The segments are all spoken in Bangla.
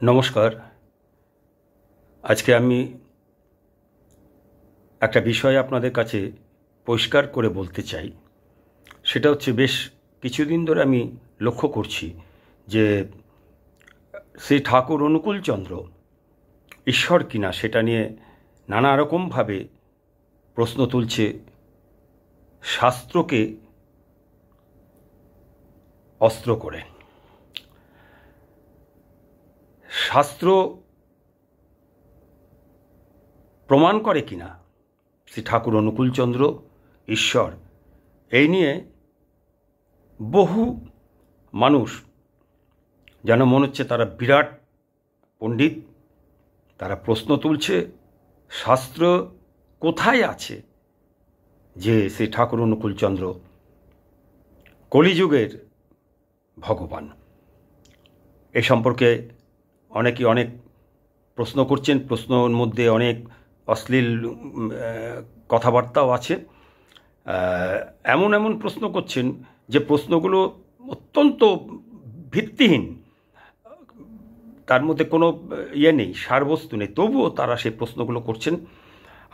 নমস্কার। আজকে আমি একটা বিষয় আপনাদের কাছে পরিষ্কার করে বলতে চাই। সেটা হচ্ছে, বেশ কিছুদিন ধরে আমি লক্ষ্য করছি যে শ্রী ঠাকুর অনুকূলচন্দ্র ঈশ্বর কিনা সেটা নিয়ে নানা রকমভাবে প্রশ্ন তুলছে, শাস্ত্রকে অস্ত্র করে। শাস্ত্র প্রমাণ করে কিনা শ্রী ঠাকুর অনুকূলচন্দ্র ঈশ্বর, এই নিয়ে বহু মানুষ যেন মনে হচ্ছে তারা বিরাট পণ্ডিত, তারা প্রশ্ন তুলছে শাস্ত্র কোথায় আছে যে শ্রী ঠাকুর অনুকূলচন্দ্র কলিযুগের ভগবান। এ সম্পর্কে অনেকেই অনেক প্রশ্ন করছেন, প্রশ্নের মধ্যে অনেক অশ্লীল কথাবার্তাও আছে। এমন এমন প্রশ্ন করছেন যে প্রশ্নগুলো অত্যন্ত ভিত্তিহীন, তার মধ্যে কোনো নেই, সারবস্তু নেই, তবুও তারা সেই প্রশ্নগুলো করছেন,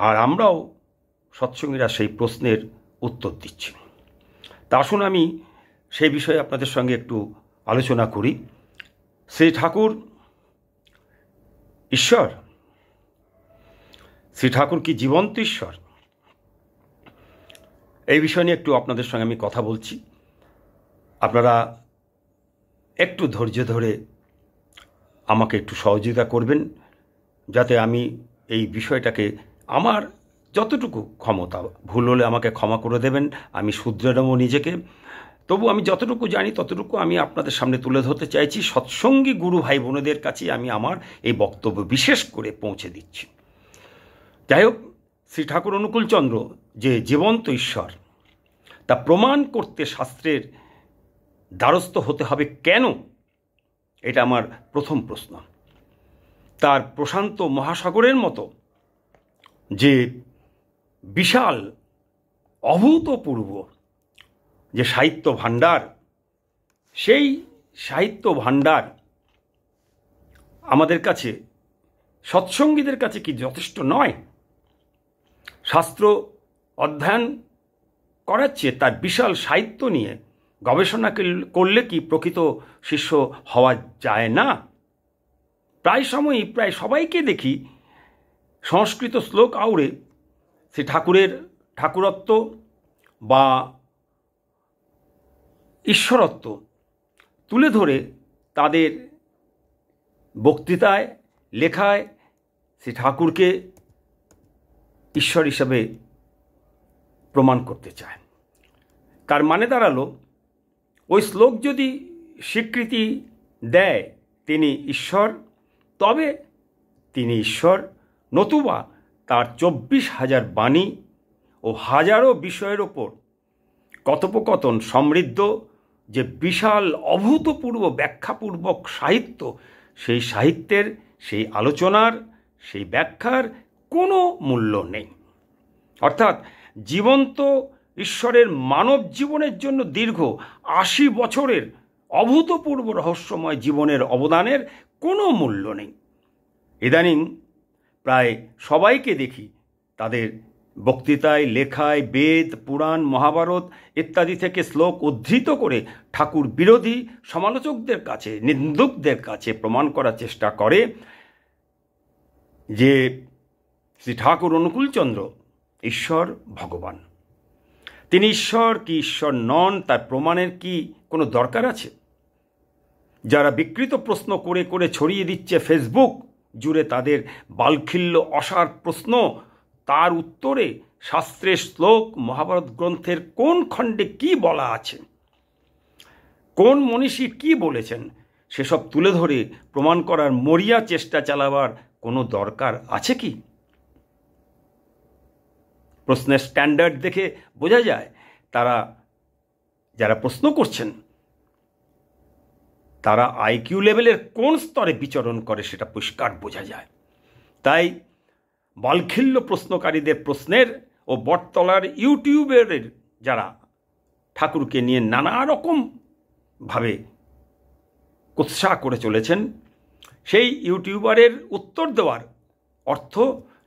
আর আমরাও সৎসঙ্গীরা সেই প্রশ্নের উত্তর দিচ্ছি। তা আসুন আমি সেই বিষয়ে আপনাদের সঙ্গে একটু আলোচনা করি। শ্রী ঠাকুর ঈশ্বর? শ্রী ঠাকুর কি জীবন্ত ঈশ্বর? এই বিষয় নিয়ে একটু আপনাদের সঙ্গে আমি কথা বলছি। আপনারা একটু ধৈর্য ধরে আমাকে একটু সহযোগিতা করবেন, যাতে আমি এই বিষয়টাকে আমার যতটুকু ক্ষমতা, ভুল হলে আমাকে ক্ষমা করে দেবেন, আমি শুধরে নেব নিজেকে। তবু আমি যতটুকু জানি ততটুকু আমি আপনাদের সামনে তুলে ধরতে চাইছি। সৎসঙ্গী গুরু ভাই বোনেদের কাছে আমি আমার এই বক্তব্য বিশেষ করে পৌঁছে দিচ্ছি। যাই হোক, শ্রী ঠাকুর অনুকূলচন্দ্র যে জীবন্ত ঈশ্বর তা প্রমাণ করতে শাস্ত্রের দ্বারস্থ হতে হবে কেন? এটা আমার প্রথম প্রশ্ন। তার প্রশান্ত মহাসাগরের মতো যে বিশাল অভূতপূর্ব যে সাহিত্য ভাণ্ডার, সেই সাহিত্য ভাণ্ডার আমাদের কাছে, সৎসঙ্গীদের কাছে কি যথেষ্ট নয়? শাস্ত্র অধ্যয়ন করাচ্ছে তার বিশাল সাহিত্য নিয়ে গবেষণা করলে কি প্রকৃত শিষ্য হওয়া যায় না? প্রায় সময়ই প্রায় সবাইকে দেখি সংস্কৃত শ্লোক আউড়ে শ্রী ঠাকুরের ঠাকুরত্ব বা ঈশ্বরত্ব তুলে ধরে তাদের বক্তৃতায়, লেখায় শ্রী ঠাকুরকে ঈশ্বর হিসাবে প্রমাণ করতে চায়। তার মানে দাঁড়ালো, ওই শ্লোক যদি স্বীকৃতি দেয় তিনি ঈশ্বর, তবে তিনি ঈশ্বর, নতুবা তার 24,000 বাণী ও হাজারো বিষয়ের ওপর কথোপকথন সমৃদ্ধ যে বিশাল অভূতপূর্ব ব্যাখ্যাপূর্বক সাহিত্য, সেই সাহিত্যের, সেই আলোচনার, সেই ব্যাখ্যার কোনো মূল্য নেই। অর্থাৎ জীবন্ত ঈশ্বরের মানব জীবনের জন্য দীর্ঘ 80 বছরের অভূতপূর্ব রহস্যময় জীবনের অবদানের কোনো মূল্য নেই। ইদানিং প্রায় সবাইকে দেখি তাদের বক্তৃতায়, লেখায় বেদ, পুরাণ, মহাভারত ইত্যাদি থেকে শ্লোক উদ্ধৃত করে ঠাকুর বিরোধী সমালোচকদের কাছে, নিন্দুকদের কাছে প্রমাণ করার চেষ্টা করে যে শ্রী ঠাকুর অনুকূলচন্দ্র ঈশ্বর, ভগবান। তিনি ঈশ্বর কি ঈশ্বর নন তার প্রমাণের কি কোনো দরকার আছে? যারা বিকৃত প্রশ্ন করে করে ছড়িয়ে দিচ্ছে ফেসবুক জুড়ে তাদের বালখিল্য অসার প্রশ্ন, তার উত্তরে শাস্ত্রের শ্লোক, মহাভারত গ্রন্থের কোন খণ্ডে কি বলা আছে, কোন মনীষী কি বলেছেন, সেসব তুলে ধরে প্রমাণ করার মরিয়া চেষ্টা চালাবার কোনো দরকার আছে কি? প্রশ্নের স্ট্যান্ডার্ড দেখে বোঝা যায় তারা, যারা প্রশ্ন করছেন, তারা আইকিউ লেভেলের কোন স্তরে বিচরণ করে সেটা পরিষ্কার বোঝা যায়। তাই বালখিল্য প্রশ্নকারীদের প্রশ্নের ও বটতলার ইউটিউবের যারা ঠাকুরকে নিয়ে নানা রকমভাবে কুৎসা করে চলেছেন, সেই ইউটিউবারের উত্তর দেওয়ার অর্থ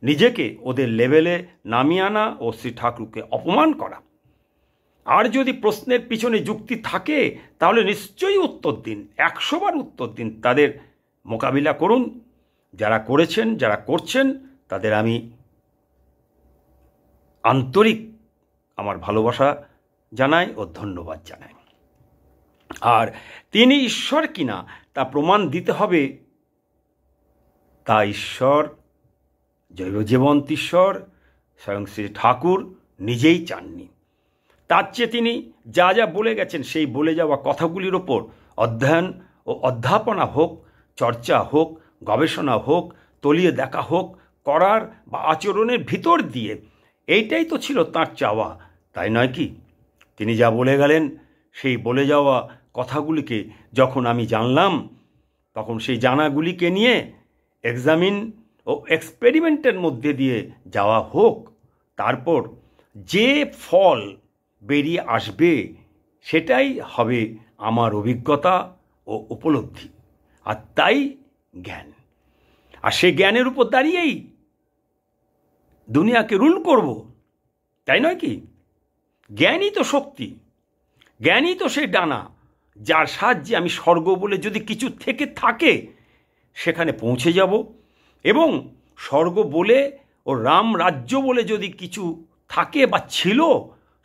নিজেকে ওদের লেভেলে নামিয়ে আনা ও শ্রী ঠাকুরকে অপমান করা। আর যদি প্রশ্নের পিছনে যুক্তি থাকে তাহলে নিশ্চয়ই উত্তর দিন, 100 বার উত্তর দিন, তাদের মোকাবিলা করুন। যারা করেছেন, যারা করছেন, তাদের আমি আন্তরিক আমার ভালোবাসা জানাই ও ধন্যবাদ জানাই। আর তিনি ঈশ্বর কিনা তা প্রমাণ দিতে হবে, তা ঈশ্বর, জৈবজীবন্ত ঈশ্বর স্বয়ং শ্রী ঠাকুর নিজেই চাননি। তার চেয়ে তিনি যা যা বলে গেছেন সেই বলে যাওয়া কথাগুলির ওপর অধ্যয়ন ও অধ্যাপনা হোক, চর্চা হোক, গবেষণা হোক, তলিয়ে দেখা হোক, করার বা আচরণের ভিতর দিয়ে, এইটাই তো ছিল তাঁর চাওয়া, তাই নয় কি? তিনি যা বলে গেলেন সেই বলে যাওয়া কথাগুলিকে যখন আমি জানলাম, তখন সেই জানাগুলিকে নিয়ে এক্সামিন ও এক্সপেরিমেন্টের মধ্যে দিয়ে যাওয়া হোক। তারপর যে ফল বেরিয়ে আসবে সেটাই হবে আমার অভিজ্ঞতা ও উপলব্ধি, আর তাই জ্ঞান। আর সেই জ্ঞানের উপর দাঁড়িয়েই দুনিয়াকে রুল করব, তাই নয় কি? জ্ঞানই তো শক্তি, জ্ঞানই তো সেই ডানা, যার সাহায্যে আমি স্বর্গ বলে যদি কিছু থেকে থাকে সেখানে পৌঁছে যাব, এবং স্বর্গ বলে ও রাম রাজ্য বলে যদি কিছু থাকে বা ছিল,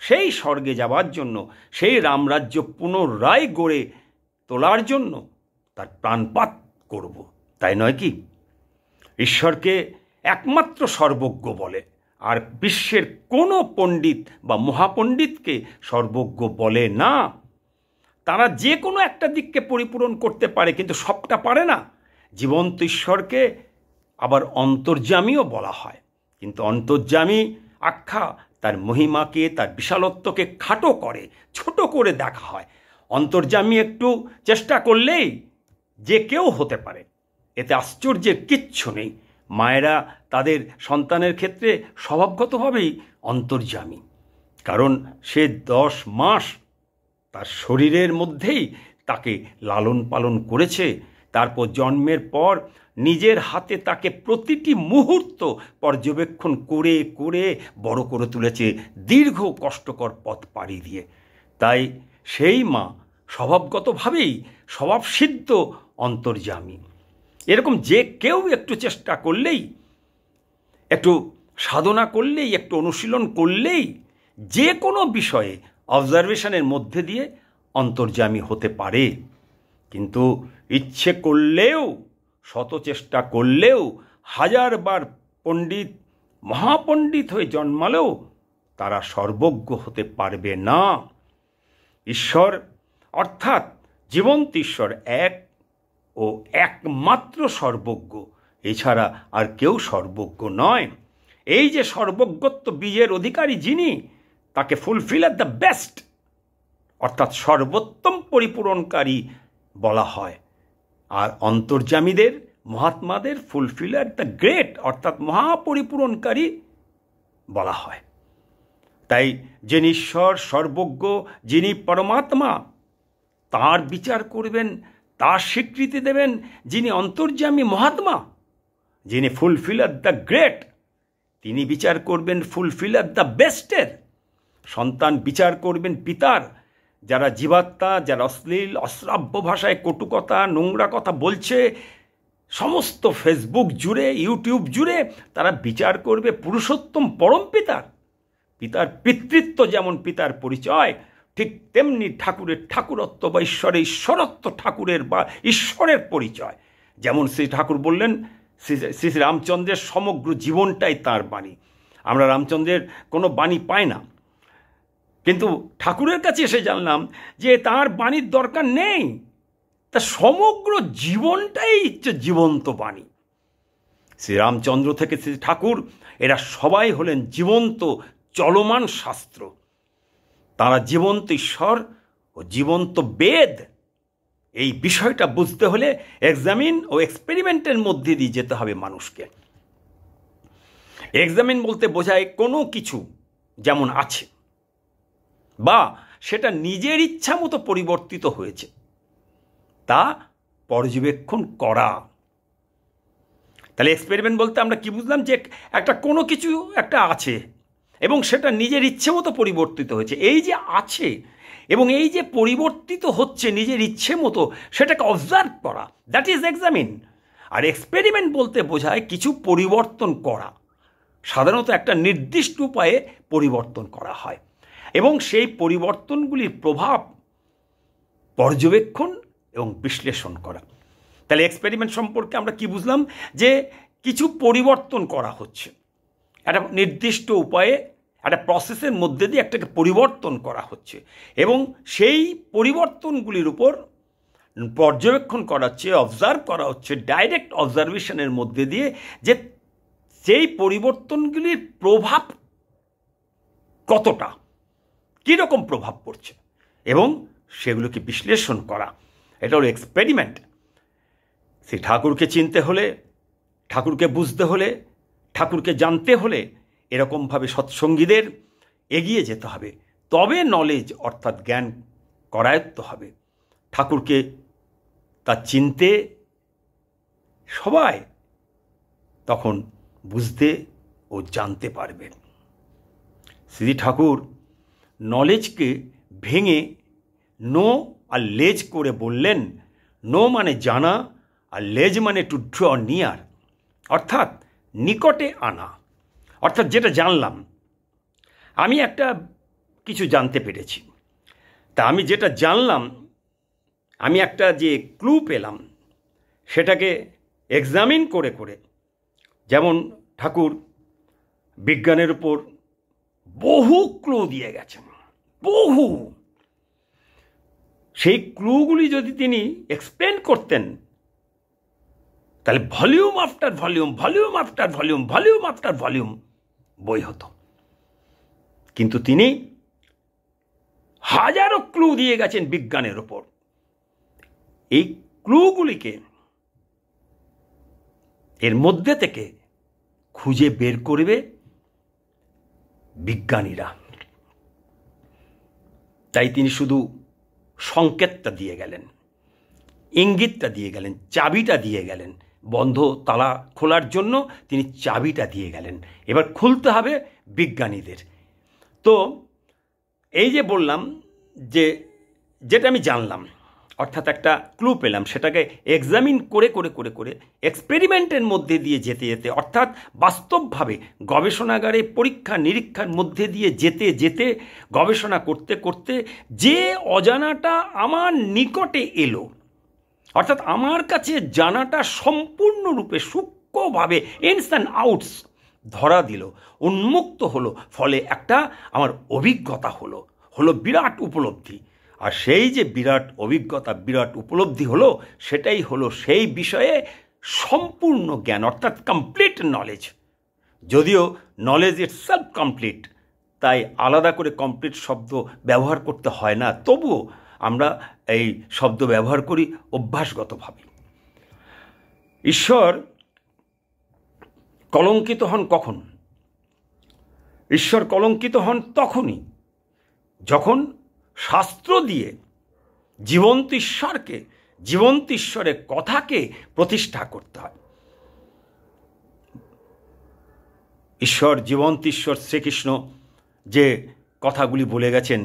সেই স্বর্গে যাওয়ার জন্য, সেই রামরাজ্য পুনরায় গড়ে তোলার জন্য তার প্রাণপাত করব, তাই নয় কি? ঈশ্বরকে একমাত্র সর্বজ্ঞ বলে, আর বিশ্বের কোনো পণ্ডিত বা মহাপণ্ডিতকে সর্বজ্ঞ বলে না। তারা যে কোনো একটা দিককে পরিপূরণ করতে পারে, কিন্তু সবটা পারে না। জীবন্ত ঈশ্বরকে আবার অন্তর্যামীও বলা হয়, কিন্তু অন্তর্যামী আখ্যা তার মহিমাকে, তার বিশালত্বকে খাটো করে, ছোট করে দেখা হয়। অন্তর্যামী একটু চেষ্টা করলেই যে কেউ হতে পারে, এতে আশ্চর্যের কিচ্ছু নেই। মায়েরা তাদের সন্তানের ক্ষেত্রে স্বভাবগতভাবেই অন্তর্যামী, কারণ সে 10 মাস তার শরীরের মধ্যেই তাকে লালন পালন করেছে। তারপর জন্মের পর নিজের হাতে তাকে প্রতিটি মুহূর্ত পর্যবেক্ষণ করে করে বড় করে তুলেছে, দীর্ঘ কষ্টকর পথ পাড়ি দিয়ে। তাই সেই মা স্বভাবগতভাবেই স্বভাবসিদ্ধ অন্তর্যামী। এরকম যে কেউ একটু চেষ্টা করলেই, একটু সাধনা করলেই, একটু অনুশীলন করলেই যে কোনো বিষয়ে অবজারভেশনের মধ্যে দিয়ে অন্তর্যামী হতে পারে। কিন্তু ইচ্ছে করলেও, শত চেষ্টা করলেও, 1000 বার পণ্ডিত মহাপণ্ডিত হয়ে জন্মালেও তারা সর্বজ্ঞ হতে পারবে না। ঈশ্বর অর্থাৎ জীবন্ত ঈশ্বর এক ও একমাত্র সর্বজ্ঞ, এছাড়া আর কেউ সর্বজ্ঞ নয়। এই যে সর্বজ্ঞত্ব বীজের অধিকারী যিনি, তাকে ফুলফিলার দ্য বেস্ট অর্থাৎ সর্বোত্তম পরিপূরণকারী বলা হয়। আর অন্তর্যামীদের, মহাত্মাদের ফুলফিলার দ্য গ্রেট অর্থাৎ মহাপরিপূরণকারী বলা হয়। তাই যিনি ঈশ্বর সর্বজ্ঞ, যিনি পরমাত্মা, তার বিচার করবেন, তার স্বীকৃতি দেবেন যিনি অন্তর্যামী মহাত্মা, যিনি ফুলফিলার দ্য গ্রেট, তিনি বিচার করবেন ফুলফিলার দ্য বেস্টের। সন্তান বিচার করবেন পিতার। যারা জীবাত্মা, যারা অশ্লীল অশ্রাব্য ভাষায় কটুকথা, নোংরা কথা বলছে সমস্ত ফেসবুক জুড়ে, ইউটিউব জুড়ে, তারা বিচার করবে পুরুষোত্তম পরম পিতার। পিতার পিতৃত্ব যেমন পিতার পরিচয়, ঠিক তেমনি ঠাকুরের ঠাকুরত্ব বা ঈশ্বরের ঈশ্বরত্ব ঠাকুরের বা ঈশ্বরের পরিচয়। যেমন শ্রী ঠাকুর বললেন, শ্রী শ্রী রামচন্দ্রের সমগ্র জীবনটাই তাঁর বাণী। আমরা রামচন্দ্রের কোনো বাণী পাই না, কিন্তু ঠাকুরের কাছে এসে জানলাম যে তাঁর বাণীর দরকার নেই, তার সমগ্র জীবনটাই হচ্ছে জীবন্ত বাণী। শ্রীরামচন্দ্র থেকে শ্রী ঠাকুর, এরা সবাই হলেন জীবন্ত চলমান শাস্ত্র। তারা জীবন্ত ঈশ্বর ও জীবন্ত বেদ। এই বিষয়টা বুঝতে হলে এক্সামিন ও এক্সপেরিমেন্টের মধ্যে দিয়ে যেতে হবে মানুষকে। এক্সামিন বলতে বোঝায় কোনো কিছু যেমন আছে বা সেটা নিজের ইচ্ছা মতো পরিবর্তিত হয়েছে তা পর্যবেক্ষণ করা। তাহলে এক্সপেরিমেন্ট বলতে আমরা কি বুঝলাম, যে একটা কোনো কিছু একটা আছে এবং সেটা নিজের ইচ্ছে মতো পরিবর্তিত হয়েছে। এই যে আছে এবং এই যে পরিবর্তিত হচ্ছে নিজের ইচ্ছে মতো, সেটাকে অবজার্ভ করা, দ্যাট ইজ এক্সামিন। আর এক্সপেরিমেন্ট বলতে বোঝায় কিছু পরিবর্তন করা, সাধারণত একটা নির্দিষ্ট উপায়ে পরিবর্তন করা হয় এবং সেই পরিবর্তনগুলির প্রভাব পর্যবেক্ষণ এবং বিশ্লেষণ করা। তাহলে এক্সপেরিমেন্ট সম্পর্কে আমরা কি বুঝলাম, যে কিছু পরিবর্তন করা হচ্ছে, একটা নির্দিষ্ট উপায়ে একটা প্রসেসের মধ্যে দিয়ে একটাকে পরিবর্তন করা হচ্ছে এবং সেই পরিবর্তনগুলির উপর পর্যবেক্ষণ করা হচ্ছে, অবজার্ভ করা হচ্ছে ডাইরেক্ট অবজারভেশনের মধ্যে দিয়ে, যে সেই পরিবর্তনগুলির প্রভাব কতটা, কীরকম প্রভাব পড়ছে এবং সেগুলোকে বিশ্লেষণ করা। এটা হলো এক্সপেরিমেন্ট। সেই ঠাকুরকে চিনতে হলে, ঠাকুরকে বুঝতে হলে, ঠাকুরকে জানতে হলে এরকমভাবে সৎসঙ্গীদের এগিয়ে যেতে হবে, তবে নলেজ অর্থাৎ জ্ঞান করায়ত্ত হবে। ঠাকুরকে তা চিনতে সবাই তখন বুঝতে ও জানতে পারবে। শ্রী ঠাকুর নলেজকে ভেঙে নো আর লেজ করে বললেন, নো মানে জানা আর লেজ মানে টু ড্র নিয়ার, অর্থাৎ নিকটে আনা। অর্থাৎ যেটা জানলাম, আমি একটা কিছু জানতে পেরেছি, তা আমি যেটা জানলাম, আমি একটা যে ক্লু পেলাম সেটাকে এক্সামিন করে করে, যেমন ঠাকুর বিজ্ঞানের উপর বহু ক্লু দিয়ে গেছেন, বহু, সেই ক্লুগুলি যদি তিনি এক্সপ্লেন করতেন তাহলে volume after volume, volume after volume, volume after volume বই হতো। কিন্তু তিনি হাজারো ক্লু দিয়ে গেছেন বিজ্ঞানের ওপর। এই ক্লুগুলিকে এর মধ্যে থেকে খুঁজে বের করবে বিজ্ঞানীরা। তাই তিনি শুধু সংকেতটা দিয়ে গেলেন, ইঙ্গিতটা দিয়ে গেলেন, চাবিটা দিয়ে গেলেন, বন্ধ তালা খোলার জন্য তিনি চাবিটা দিয়ে গেলেন। এবার খুলতে হবে বিজ্ঞানীদের। তো এই যে বললাম, যে যেটা আমি জানলাম, অর্থাৎ একটা ক্লু পেলাম, সেটাকে এক্সামিন করে করে করে করে এক্সপেরিমেন্টের মধ্যে দিয়ে যেতে যেতে, অর্থাৎ বাস্তবভাবে গবেষণাগারে পরীক্ষা নিরীক্ষার মধ্যে দিয়ে যেতে যেতে, গবেষণা করতে করতে যে অজানাটা আমার নিকটে এলো, অর্থাৎ আমার কাছে জানাটা সম্পূর্ণরূপে সূক্ষ্মভাবে ইনস অ্যান্ড আউটস ধরা দিল, উন্মুক্ত হলো, ফলে একটা আমার অভিজ্ঞতা হলো, বিরাট উপলব্ধি। আর সেই যে বিরাট অভিজ্ঞতা, বিরাট উপলব্ধি হলো, সেটাই হলো সেই বিষয়ে সম্পূর্ণ জ্ঞান, অর্থাৎ কমপ্লিট নলেজ। যদিও নলেজ ইটসেলফ কমপ্লিট, তাই আলাদা করে কমপ্লিট শব্দ ব্যবহার করতে হয় না, তবুও আমরা এই শব্দ ব্যবহার করি অভ্যাসগতভাবে। ঈশ্বর কলঙ্কিত হন কখন? ঈশ্বর কলঙ্কিত হন তখনই যখন শাস্ত্র দিয়ে জীবন্ত ঈশ্বরকে, জীবন্ত ঈশ্বরের কথাকে প্রতিষ্ঠা করতে হয়। ঈশ্বর, জীবন্ত ঈশ্বর শ্রীকৃষ্ণ যে কথাগুলি বলে গেছেন,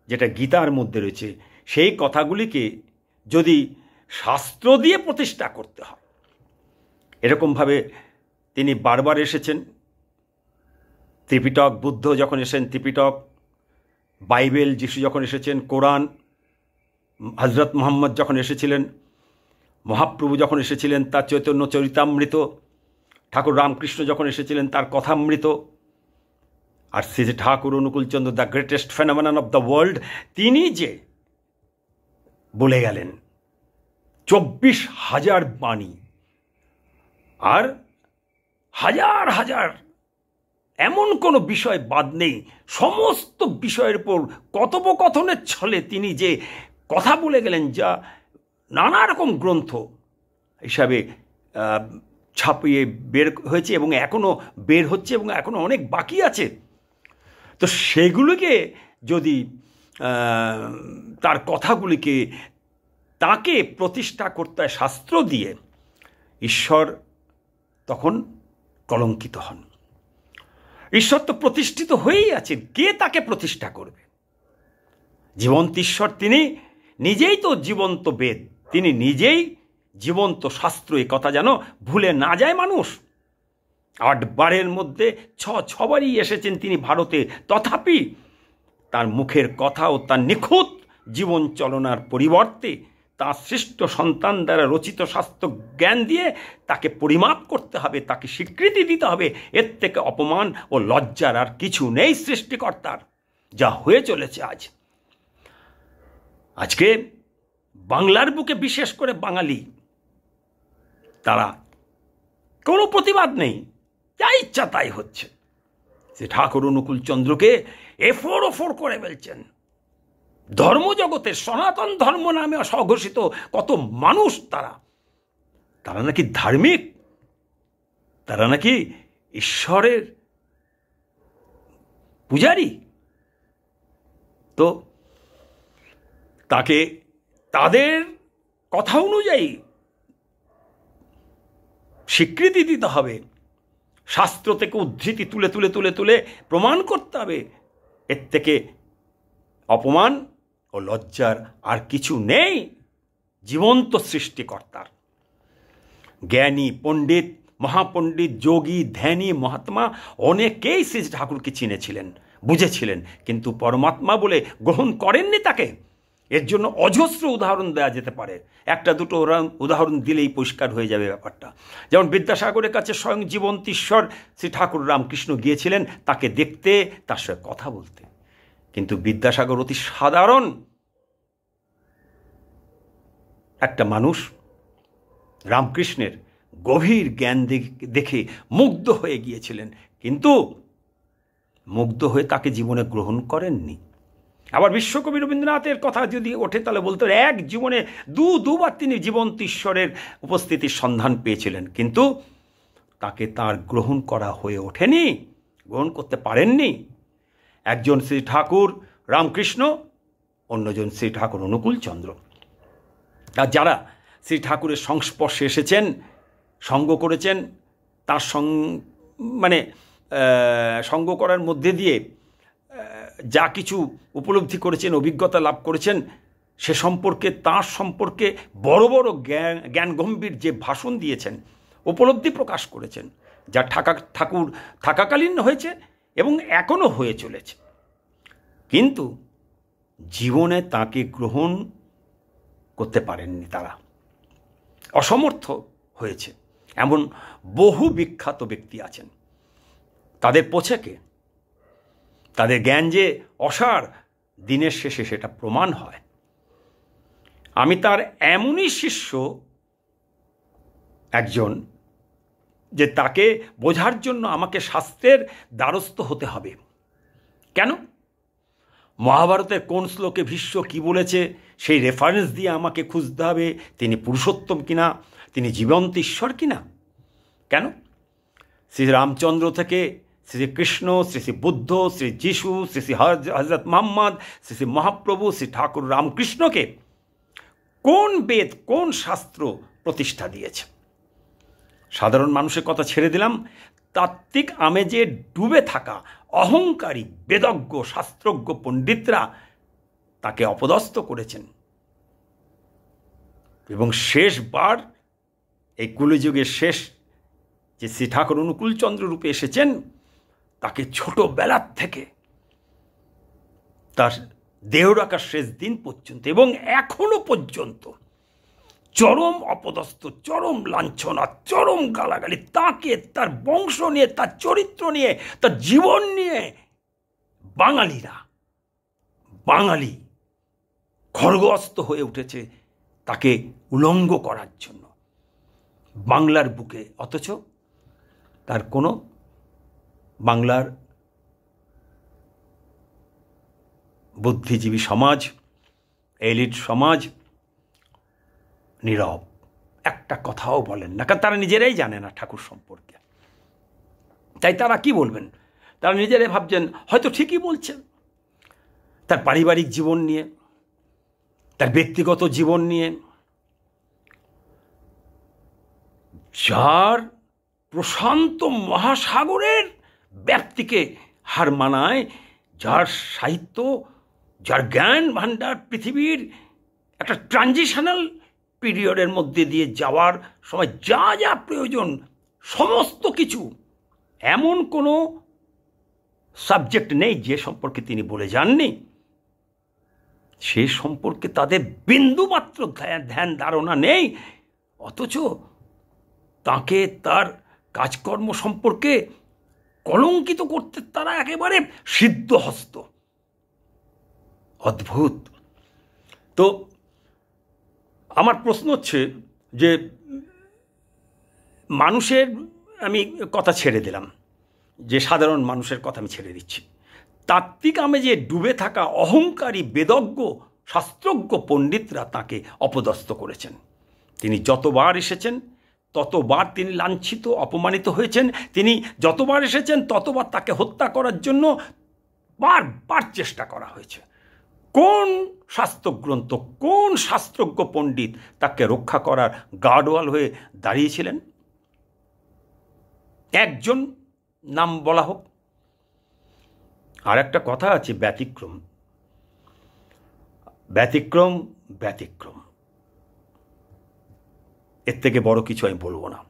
যেটা গীতার মধ্যে রয়েছে, সেই কথাগুলিকে যদি শাস্ত্র দিয়ে প্রতিষ্ঠা করতে হয়, এরকমভাবে তিনি বারবার এসেছেন। ত্রিপিটক, বুদ্ধ যখন এসেছেন ত্রিপিটক, বাইবেল যিশু যখন এসেছেন, কোরআন হজরত মুহাম্মদ যখন এসেছিলেন, মহাপ্রভু যখন এসেছিলেন তার চৈতন্য চরিতামৃত, ঠাকুর রামকৃষ্ণ যখন এসেছিলেন তার কথামৃত, আর Shri Thakur Anukulchandra, the greatest phenomenon of the world, তিনি যে বলে গেলেন 24,000 বাণী, আর হাজার হাজার এমন কোনো বিষয় বাদ নেই, সমস্ত বিষয়ের উপর কথোপকথনের ছলে তিনি যে কথা বলে গেলেন, যা নানা রকম গ্রন্থ হিসাবে ছাপিয়ে বের হয়েছে এবং এখনও বের হচ্ছে এবং এখনও অনেক বাকি আছে। তো সেগুলিকে যদি তার কথাগুলিকে তাকে প্রতিষ্ঠা করতে হয় শাস্ত্র দিয়ে, ঈশ্বর তখন কলঙ্কিত হন। ঈশ্বর তো প্রতিষ্ঠিত হয়েই আছেন, কে তাকে প্রতিষ্ঠা করবে? জীবন্ত ঈশ্বর, তিনি নিজেই তো জীবন্ত বেদ, তিনি নিজেই জীবন্ত শাস্ত্র। এ কথা যেন ভুলে না যায় মানুষ। 8 বারের মধ্যে 6বারই এসেছেন তিনি ভারতে, তথাপি তার মুখের কথা ও তার নিখুঁত জীবন চলনার পরিবর্তে তার সৃষ্ট সন্তান দ্বারা রচিত শাস্ত্র জ্ঞান দিয়ে তাকে পরিমাপ করতে হবে, তাকে স্বীকৃতি দিতে হবে। এর থেকে অপমান ও লজ্জার আর কিছু নেই সৃষ্টিকর্তার। যা হয়ে চলেছে আজকে বাংলার বুকে, বিশেষ করে বাঙালি, তারা কোনো প্রতিবাদ নেই, যা ইচ্ছা তাই হচ্ছে। সে ঠাকুর অনুকূল চন্দ্রকে এফোর করে ফেলছেন। ধর্মজগতের সনাতন ধর্ম নামে স্বঘোষিত কত মানুষ, তারা নাকি ধার্মিক, তারা নাকি ঈশ্বরের পূজারী। তো তাকে তাদের কথা অনুযায়ী স্বীকৃতি দিতে হবে, শাস্ত্র থেকে উদ্ধৃতি তুলে তুলে তুলে তুলে প্রমাণ করতে হবে। এর থেকে অপমান ও লজ্জার আর কিছু নেই জীবন্ত সৃষ্টিকর্তার। জ্ঞানী, পণ্ডিত, মহাপণ্ডিত, যোগী, ধ্যানী, মহাত্মা অনেকেই শ্রী ঠাকুরকে চিনেছিলেন, বুঝেছিলেন, কিন্তু পরমাত্মা বলে গ্রহণ করেননি তাকে। এর জন্য অজস্র উদাহরণ দেওয়া যেতে পারে, একটা দুটো উদাহরণ দিলেই পরিষ্কার হয়ে যাবে ব্যাপারটা। যেমন বিদ্যাসাগরের কাছে স্বয়ং জীবন্ত ঈশ্বর শ্রী ঠাকুর রামকৃষ্ণ গিয়েছিলেন তাকে দেখতে, তার সঙ্গে কথা বলতে। কিন্তু বিদ্যাসাগর অতি সাধারণ একটা মানুষ, রামকৃষ্ণের গভীর জ্ঞান দেখে মুগ্ধ হয়ে গিয়েছিলেন, কিন্তু মুগ্ধ হয়ে তাকে জীবনে গ্রহণ করেননি। আবার বিশ্বকবি রবীন্দ্রনাথের কথা যদি ওঠে তাহলে বলতে এক জীবনে দুবার তিনি জীবন্ত ঈশ্বরের উপস্থিতির সন্ধান পেয়েছিলেন, কিন্তু তাকে তার গ্রহণ করা হয়ে ওঠেনি, গ্রহণ করতে পারেননি। একজন শ্রী ঠাকুর রামকৃষ্ণ, অন্যজন শ্রী ঠাকুর অনুকূল চন্দ্র। আর যারা শ্রী ঠাকুরের সংস্পর্শে এসেছেন, সঙ্গ করেছেন, তার সঙ্গ করার মধ্যে দিয়ে যা কিছু উপলব্ধি করেছেন, অভিজ্ঞতা লাভ করেছেন, সে সম্পর্কে, তার সম্পর্কে বড় বড় জ্ঞান গম্ভীর যে ভাষণ দিয়েছেন, উপলব্ধি প্রকাশ করেছেন, যা ঠাকুর থাকাকালীন হয়েছে এবং এখনও হয়ে চলেছে। কিন্তু জীবনে তাকে গ্রহণ করতে পারেননি, তারা অসমর্থ হয়েছে। এমন বহু বিখ্যাত ব্যক্তি আছেন, তাদের পোছেকে, তাদের জ্ঞান যে অসার, দিনের শেষে সেটা প্রমাণ হয়। আমি তার এমনই শিষ্য একজন যে তাকে বোঝার জন্য আমাকে শাস্ত্রের দ্বারস্থ হতে হবে। কেন? মহাভারতের কোন শ্লোকে ভীষ্ম কি বলেছে সেই রেফারেন্স দিয়ে আমাকে খুঁজতে হবে তিনি পুরুষোত্তম কিনা, তিনি জীবন্ত ঈশ্বর কিনা। কেন? শ্রী রামচন্দ্র থেকে শ্রীকৃষ্ণ, শ্রী বুদ্ধ, শ্রী যিশু, শ্রী হজরত মোহাম্মদ, শ্রী মহাপ্রভু, শ্রী ঠাকুর রামকৃষ্ণকে কোন বেদ, কোন শাস্ত্র প্রতিষ্ঠা দিয়েছে? সাধারণ মানুষের কথা ছেড়ে দিলাম, তাত্ত্বিক আমেজে ডুবে থাকা অহংকারী বেদজ্ঞ শাস্ত্রজ্ঞ পণ্ডিতরা তাকে অপদস্থ করেছেন। এবং শেষবার এই কলিযুগের শেষ যে শ্রী ঠাকুর অনুকূল চন্দ্র রূপে এসেছেন, তাকে ছোটবেলার থেকে তার দেহ রাখার শেষ দিন পর্যন্ত এবং এখনো পর্যন্ত চরম অপদস্থ, চরম লাঞ্ছনা, চরম গালাগালি, তাকে, তার বংশ নিয়ে, তার চরিত্র নিয়ে, তার জীবন নিয়ে বাঙালি খড়গহস্ত হয়ে উঠেছে তাকে উলঙ্গ করার জন্য বাংলার বুকে। অথচ তার কোনো বাংলার বুদ্ধিজীবী সমাজ, এলিট সমাজ নীরব, একটা কথাও বলেন না, কারণ তারা নিজেরাই জানে না ঠাকুর সম্পর্কে। তাই তারা কি বলবেন? তারা নিজেরাই ভাবছেন হয়তো ঠিকই বলছেন। তার পারিবারিক জীবন নিয়ে, তার ব্যক্তিগত জীবন নিয়ে, যার প্রশান্ত মহাসাগরের ব্যাপ্তিকে হার মানায়, যার সাহিত্য, যার জ্ঞান ভাণ্ডার পৃথিবীর একটা ট্রানজিশনাল পিরিয়ডের মধ্যে দিয়ে যাওয়ার সময় যা যা প্রয়োজন সমস্ত কিছু, এমন কোনো সাবজেক্ট নেই যে সম্পর্কে তিনি বলে যাননি। সে সম্পর্কে তাদের বিন্দুমাত্র ধ্যান ধারণা নেই, অথচ তাকে তার কাজকর্ম সম্পর্কে কলঙ্কিত করতে তারা একেবারে সিদ্ধহস্ত। অদ্ভুত। তো আমার প্রশ্ন হচ্ছে যে মানুষের, আমি কথা ছেড়ে দিলাম, যে সাধারণ মানুষের কথা আমি ছেড়ে দিচ্ছি, তাত্ত্বিক আমেজে ডুবে থাকা অহংকারী বেদজ্ঞ শাস্ত্রজ্ঞ পণ্ডিতরা তাকে অপদস্থ করেছেন। তিনি যতবার এসেছেন ততবার তিনি লাঞ্ছিত অপমানিত হয়েছেন। তিনি যতবার এসেছেন ততবার তাকে হত্যা করার জন্য বারবার চেষ্টা করা হয়েছে। কোন শাস্ত্রগ্রন্থ, কোন শাস্ত্রজ্ঞ পণ্ডিত তাকে রক্ষা করার গার্ডওয়াল হয়ে দাঁড়িয়েছিলেন? একজন নাম বলা হোক। আর একটা কথা আছে, ব্যতিক্রম। ব্যতিক্রম ব্যতিক্রম, এর থেকে বড় কিছু আমি বলবো না।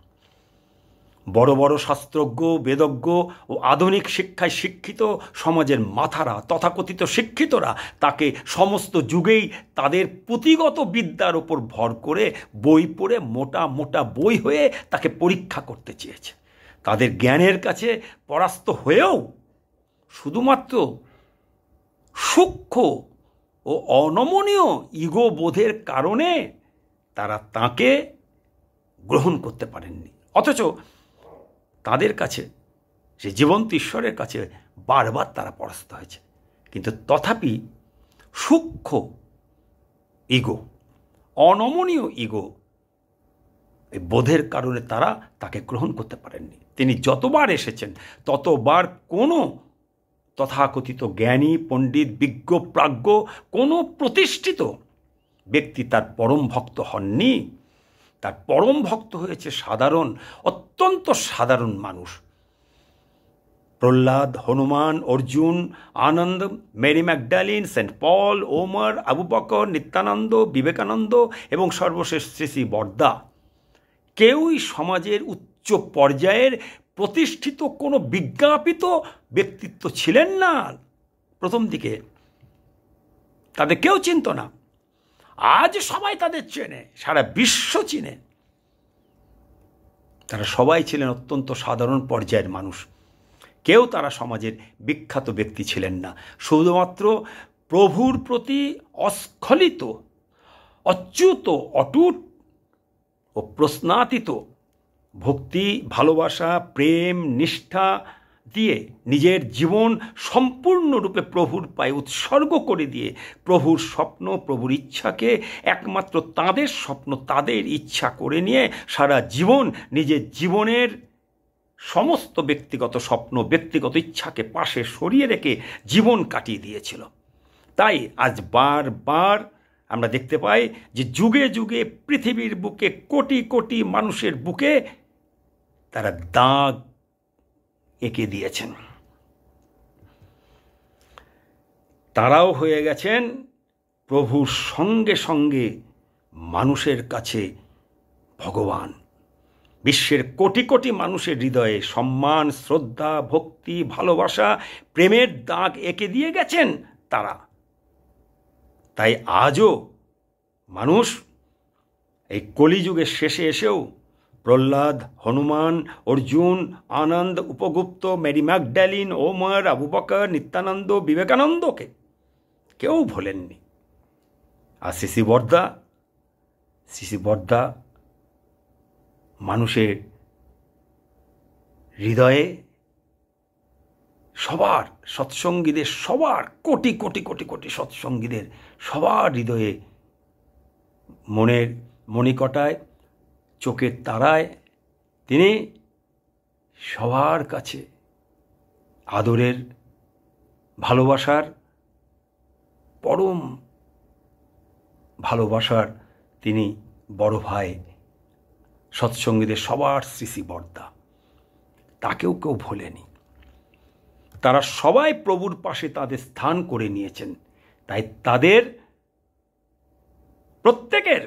বড় বড় শাস্ত্রজ্ঞ, বেদজ্ঞ ও আধুনিক শিক্ষায় শিক্ষিত সমাজের মাথারা, তথাকথিত শিক্ষিতরা তাকে সমস্ত যুগেই তাদের পুঁথিগত বিদ্যার ওপর ভর করে বই পড়ে মোটা মোটা বই হয়ে তাকে পরীক্ষা করতে চেয়েছে। তাদের জ্ঞানের কাছে পরাস্ত হয়েও শুধুমাত্র সূক্ষ্ম ও অনমনীয় ইগো বোধের কারণে তারা তাকে গ্রহণ করতে পারেননি। অথচ তাদের কাছে, সে জীবন্ত ঈশ্বরের কাছে বারবার তারা পরাস্ত হয়েছে। কিন্তু তথাপি সূক্ষ্ম ইগো, অনমনীয় ইগো, এই বোধের কারণে তারা তাকে গ্রহণ করতে পারেননি। তিনি যতবার এসেছেন ততবার কোনো তথাকথিত জ্ঞানী, পণ্ডিত, বিজ্ঞ, প্রাজ্ঞ, কোনো প্রতিষ্ঠিত ব্যক্তি তার পরম ভক্ত হননি। তার পরম ভক্ত হয়েছে সাধারণ, অত্যন্ত সাধারণ মানুষ। প্রহ্লাদ, হনুমান, অর্জুন, আনন্দ, মেরি ম্যাকডালিন, সেন্ট পল, ওমর, আবু বকর, নিত্যানন্দ, বিবেকানন্দ এবং সর্বশেষ শ্রী শ্রী বরদা কেউই সমাজের উচ্চ পর্যায়ের প্রতিষ্ঠিত কোনো বিজ্ঞাপিত ব্যক্তিত্ব ছিলেন না। প্রথম দিকে তাদের কেউ চিনত না। আজ সবাই তাদের চেনে, সারা বিশ্ব চিনে। তারা সবাই ছিলেন অত্যন্ত সাধারণ পর্যায়ের মানুষ। কেউ তারা সমাজের বিখ্যাত ব্যক্তি ছিলেন না। শুধুমাত্র প্রভুর প্রতি অস্খলিত, অচ্যুত, অটুট ও প্রশ্নাতীত ভক্তি, ভালোবাসা, প্রেম, নিষ্ঠা দিয়ে নিজের জীবন সম্পূর্ণরূপে প্রভুর পায়ে উৎসর্গ করে দিয়ে প্রভুর স্বপ্ন, প্রভুর ইচ্ছাকে একমাত্র তাদের স্বপ্ন, তাদের ইচ্ছা করে নিয়ে সারা জীবন নিজের জীবনের সমস্ত ব্যক্তিগত স্বপ্ন, ব্যক্তিগত ইচ্ছাকে পাশে সরিয়ে রেখে জীবন কাটিয়ে দিয়েছিল। তাই আজ বারবার আমরা দেখতে পাই যে যুগে যুগে পৃথিবীর বুকে কোটি কোটি মানুষের বুকে তারা দাগ এঁকে দিয়েছেন। তারাও হয়ে গেছেন প্রভুর সঙ্গে সঙ্গে মানুষের কাছে ভগবান। বিশ্বের কোটি কোটি মানুষের হৃদয়ে সম্মান, শ্রদ্ধা, ভক্তি, ভালোবাসা, প্রেমের দাগ এঁকে দিয়ে গেছেন তারা। তাই আজও মানুষ এই কলিযুগের শেষে এসেও প্রহ্লাদ, হনুমান, অর্জুন, আনন্দ, উপগুপ্ত, মেরি ম্যাকডালিন, ওমর, আবু বকর, নিত্যানন্দ, বিবেকানন্দকে কেউ ভোলেননি। আর শ্রী বরদা মানুষের হৃদয়ে, সবার সৎসঙ্গীদের, সবার কোটি কোটি কোটি কোটি সৎসঙ্গীদের সবার হৃদয়ে, মনের মণিকটায়, চোখের তারায় তিনি সবার কাছে আদরের, ভালোবাসার, পরম ভালোবাসার তিনি বড় ভাই, সৎসঙ্গীদের সবার শ্রী শ্রী বরদা। তাকেও কেউ ভোলেনি। তারা সবাই প্রভুর পাশে তাদের স্থান করে নিয়েছেন। তাই তাদের প্রত্যেকের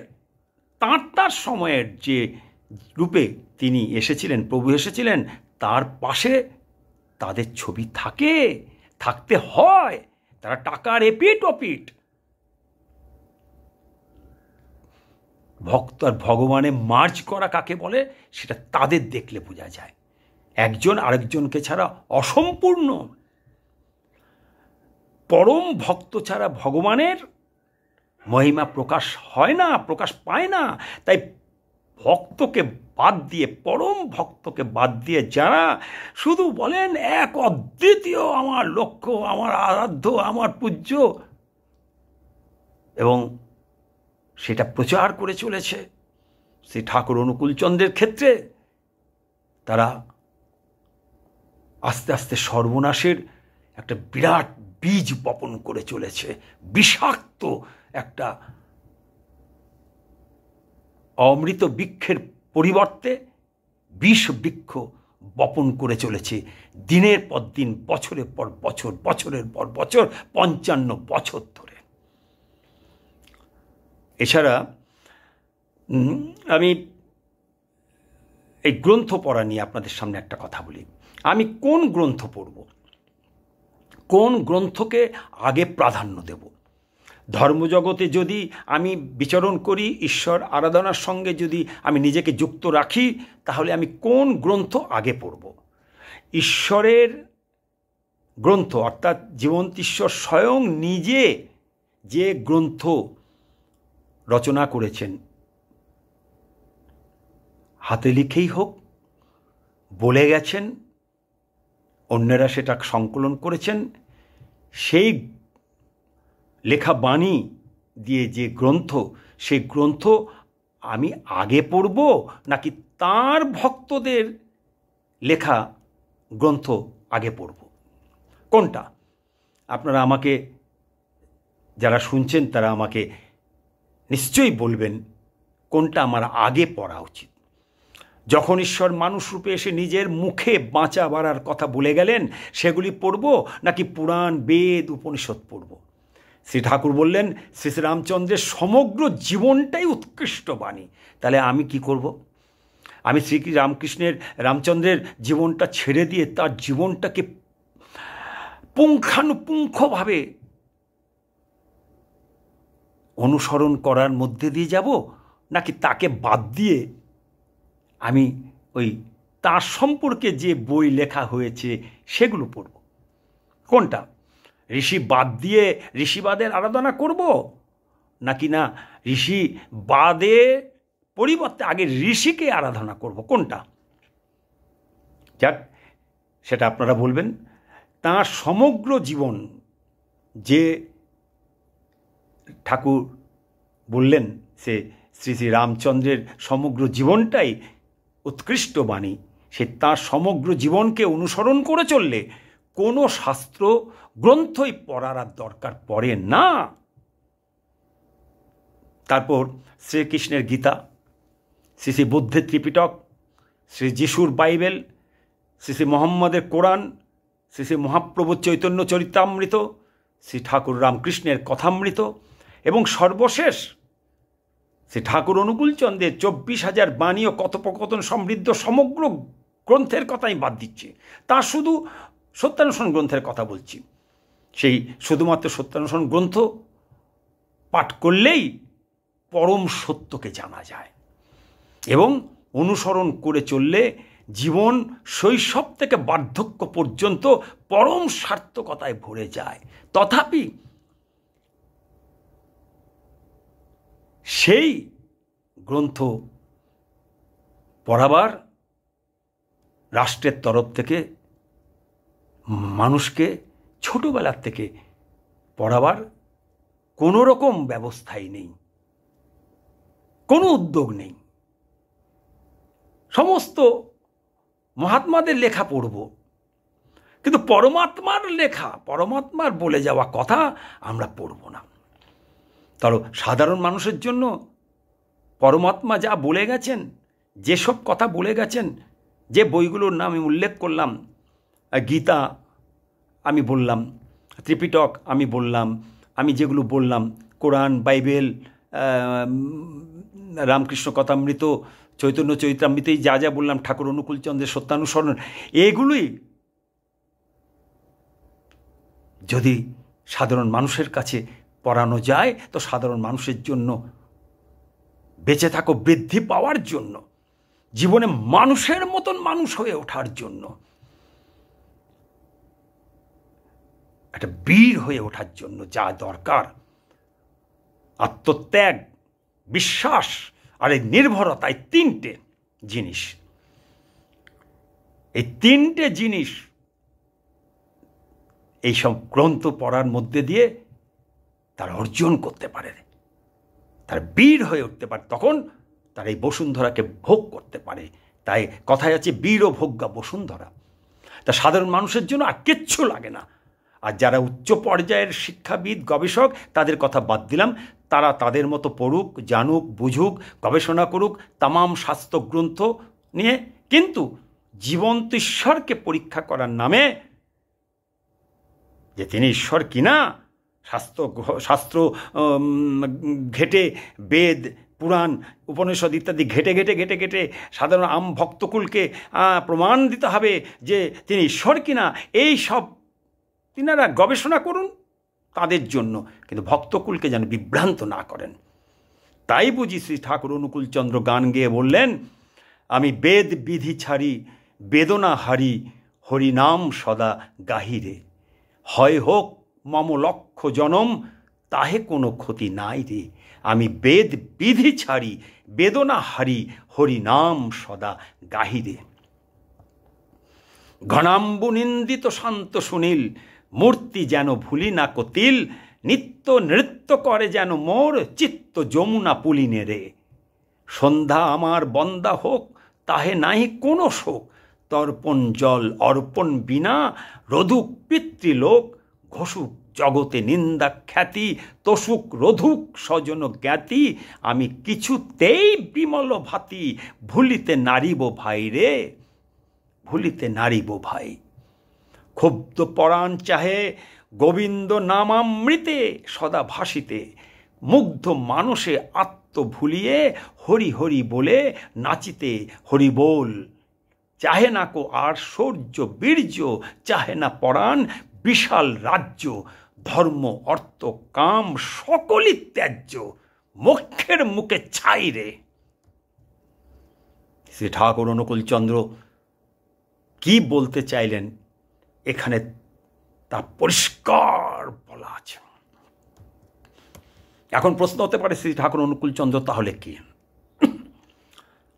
তাঁর সময়ের যে রূপে তিনি এসেছিলেন, প্রভু এসেছিলেন, তার পাশে তাদের ছবি থাকতে হয়। তারা টাকার এপিট ওপিট। ভক্ত আর ভগবানে মার্জ করা কাকে বলে সেটা তাদের দেখলে বোঝা যায়। একজন আরেকজনকে ছাড়া অসম্পূর্ণ। পরম ভক্ত ছাড়া ভগবানের মহিমা প্রকাশ হয় না, প্রকাশ পায় না। তাই ভক্তকে বাদ দিয়ে, পরম ভক্তকে বাদ দিয়ে যারা শুধু বলেন এক অদ্বিতীয় আমার লক্ষ্য, আমার আরাধ্য, আমার পূজ্য, এবং সেটা প্রচার করে চলেছে শ্রী ঠাকুর অনুকূলচন্দ্রের ক্ষেত্রে, তারা আস্তে আস্তে সর্বনাশের একটা বিরাট বীজ বপন করে চলেছে। বিষাক্ত একটা অমৃত বৃক্ষের পরিবর্তে বিষ বৃক্ষ বপন করে চলেছে দিনের পর দিন, বছরের পর বছর, বছরের পর বছর, 55 বছর ধরে। এছাড়া আমি এই গ্রন্থ পড়া নিয়ে আপনাদের সামনে একটা কথা বলি। আমি কোন গ্রন্থ পড়ব, কোন গ্রন্থকে আগে প্রাধান্য দেব? ধর্মজগতে যদি আমি বিচরণ করি, ঈশ্বর আরাধনার সঙ্গে যদি আমি নিজেকে যুক্ত রাখি, তাহলে আমি কোন গ্রন্থ আগে পড়ব? ঈশ্বরের গ্রন্থ অর্থাৎ জীবন্ত ঈশ্বর স্বয়ং নিজে যে গ্রন্থ রচনা করেছেন, হাতে লিখেই হোক, বলে গেছেন, অন্যেরা সেটা সংকলন করেছেন, সেই লেখা বাণী দিয়ে যে গ্রন্থ, সেই গ্রন্থ আমি আগে পড়ব নাকি তার ভক্তদের লেখা গ্রন্থ আগে পড়ব? কোনটা? আপনারা আমাকে, যারা শুনছেন তারা আমাকে নিশ্চয়ই বলবেন কোনটা আমার আগে পড়া উচিত। যখন ঈশ্বর মানুষ রূপে এসে নিজের মুখে বাঁচা বাড়ার কথা বলে গেলেন, সেগুলি পড়ব নাকি পুরাণ, বেদ, উপনিষদ পড়ব? শ্রী ঠাকুর বললেন শ্রী শ্রীরামচন্দ্রের সমগ্র জীবনটাই উৎকৃষ্ট বাণী। তাহলে আমি কি করব? আমি শ্রী রামচন্দ্রের জীবনটা ছেড়ে দিয়ে তার জীবনটাকে পুঙ্খানুপুঙ্খভাবে অনুসরণ করার মধ্যে দিয়ে যাব, নাকি তাকে বাদ দিয়ে আমি ওই তার সম্পর্কে যে বই লেখা হয়েছে সেগুলো পড়ব? কোনটা? ঋষি বাদ দিয়ে ঋষিবাদের আরাধনা করব, নাকি না ঋষিবাদে পরিবর্তে আগে ঋষিকে আরাধনা করব? কোনটা? যাক, সেটা আপনারা বলবেন। তাঁর সমগ্র জীবন যে ঠাকুর বললেন, সে শ্রী শ্রী রামচন্দ্রের সমগ্র জীবনটাই উৎকৃষ্ট বাণী। সে তাঁর সমগ্র জীবনকে অনুসরণ করে চললে কোনো শাস্ত্র গ্রন্থই পড়ার আর দরকার পড়ে না। তারপর শ্রীকৃষ্ণের গীতা, শ্রী শ্রী বুদ্ধের ত্রিপিটক, শ্রী যিশুর বাইবেল, শ্রী শ্রী মোহাম্মদের কোরআন, শ্রী শ্রী মহাপ্রভুর চৈতন্য চরিতামৃত, শ্রী ঠাকুর রামকৃষ্ণের কথামৃত, এবং সর্বশেষ শ্রী ঠাকুর অনুকূলচন্দ্রের 24,000 বাণী ও কথোপকথন সমৃদ্ধ সমগ্র গ্রন্থের কথাই বাদ দিচ্ছি। তা শুধু সত্যানুসরণ গ্রন্থের কথা বলছি। সেই শুধুমাত্র সত্যানুসরণ গ্রন্থ পাঠ করলেই পরম সত্যকে জানা যায়, এবং অনুসরণ করে চললে জীবন শৈশব থেকে বার্ধক্য পর্যন্ত পরম সার্থকতায় ভরে যায়। তথাপি সেই গ্রন্থ পড়াবার রাষ্ট্রের তরফ থেকে মানুষকে ছোটবেলার থেকে পড়াবার কোনো রকম ব্যবস্থাই নেই, কোনো উদ্যোগ নেই। সমস্ত মহাত্মাদের লেখা পড়ব, কিন্তু পরমাত্মার লেখা, পরমাত্মার বলে যাওয়া কথা আমরা পড়ব না। তাহলে সাধারণ মানুষের জন্য পরমাত্মা যা বলে গেছেন, যেসব কথা বলে গেছেন, যে বইগুলোর নাম আমি উল্লেখ করলাম, গীতা আমি বললাম, ত্রিপিটক আমি বললাম, আমি যেগুলো বললাম, কোরআন, বাইবেল, রামকৃষ্ণ কথামৃত, চৈতন্য চরিতামৃতেই যা যা বললাম, ঠাকুর অনুকূলচন্দ্রের সত্যানুসরণ, এগুলোই যদি সাধারণ মানুষের কাছে পড়ানো যায় তো সাধারণ মানুষের জন্য, বেঁচে থাকো বৃদ্ধি পাওয়ার জন্য, জীবনে মানুষের মতন মানুষ হয়ে ওঠার জন্য, একটা বীর হয়ে ওঠার জন্য যা দরকার, আত্মত্যাগ, বিশ্বাস আর এই নির্ভরতা, এই তিনটে জিনিস, এই তিনটে জিনিস এইসব গ্রন্থ পড়ার মধ্যে দিয়ে তারা অর্জন করতে পারে, তার বীর হয়ে উঠতে পারে, তখন তার এই বসুন্ধরাকে ভোগ করতে পারে। তাই কথায় আছে বীর ও ভোগ্যা বসুন্ধরা। তা সাধারণ মানুষের জন্য আর কিচ্ছু লাগে না। আর যারা উচ্চ পর্যায়ের শিক্ষাবিদ, গবেষক, তাদের কথা বাদ দিলাম, তারা তাদের মতো পড়ুক, জানুক, বুঝুক, গবেষণা করুক তামাম শাস্ত্রগ্রন্থ নিয়ে, কিন্তু জীবন্ত ঈশ্বরকে পরীক্ষা করার নামে যে তিনি ঈশ্বর কিনা, শাস্ত্র ঘেটে, বেদ, পুরাণ, উপনিষদ ইত্যাদি ঘেটে ঘেটে ঘেটে ঘেটে সাধারণ আম ভক্তকুলকে প্রমাণ দিতে হবে যে তিনি ঈশ্বর কিনা, এই সব তিনারা গবেষণা করুন তাদের জন্য, কিন্তু ভক্তকুলকে যেন বিভ্রান্ত না করেন। তাই বুঝি শ্রী ঠাকুর অনুকূলচন্দ্র গান গেয়ে বললেন, আমি বেদ বিধি ছাড়ি, বেদনা হারি, হরিনাম সদা গাহিরে, হয় হোক মম লক্ষ জনম, তাহে কোনো ক্ষতি নাই রে। আমি বেদ বিধি ছাড়ি, বেদনা হারি, হরিনাম সদা গাহিরে। ঘনাম্বু নিন্দিত শান্ত সুনীল, মূর্তি যেন ভুলি না কতিল, নিত্য নৃত্য করে যেন মোর চিত্ত যমুনা পুলিনে রে। সন্ধ্যা আমার বন্দা হোক, তাহে নাহি কোনো শোক, তর্পণ জল অর্পণ বিনা, রধুক পিতৃলোক, ঘোষুক জগতে নিন্দা খ্যাতি, তোষুক রধুক স্বজন জ্ঞাতি, আমি কিছুতেই বিমল ভাতি, ভুলিতে নারিব ভাই রে, ভুলিতে নারিব ভাই। ক্ষুব্ধ পরাণ চাহে গোবিন্দ নামামৃতে সদা ভাসিতে, মুগ্ধ মানসে আত্ম ভুলিয়ে হরি হরি বলে নাচিতে, হরি বল। চাহে না কো আর শৌর্য বীর্য, চাহে না পরাণ বিশাল রাজ্য, ধর্ম অর্থ কাম সকলই ত্যায্য, মোক্ষের মুখে ছাই রে। শ্রী ঠাকুর অনুকূলচন্দ্র কি বলতে চাইলেন এখানে তা পরিষ্কার বলা আছে। এখন প্রশ্ন হতে পারে, শ্রী ঠাকুর অনুকূলচন্দ্র তাহলে কি?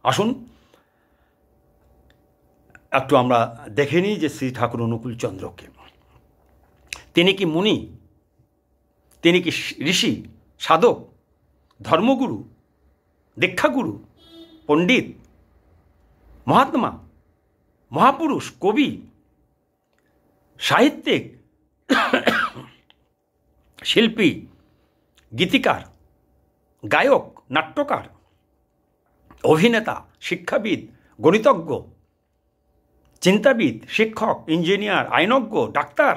আসুন একটু আমরা দেখে নিই যে শ্রী ঠাকুর অনুকূলচন্দ্রকে, তিনি কি মুনি, তিনি কি ঋষি, সাধক, ধর্মগুরু, দীক্ষাগুরু, পণ্ডিত, মহাত্মা, মহাপুরুষ, কবি, সাহিত্যিক, শিল্পী, গীতিকার, গায়ক, নাট্যকার, অভিনেতা, শিক্ষাবিদ, গণিতজ্ঞ, চিন্তাবিদ, শিক্ষক, ইঞ্জিনিয়ার, আইনজ্ঞ, ডাক্তার,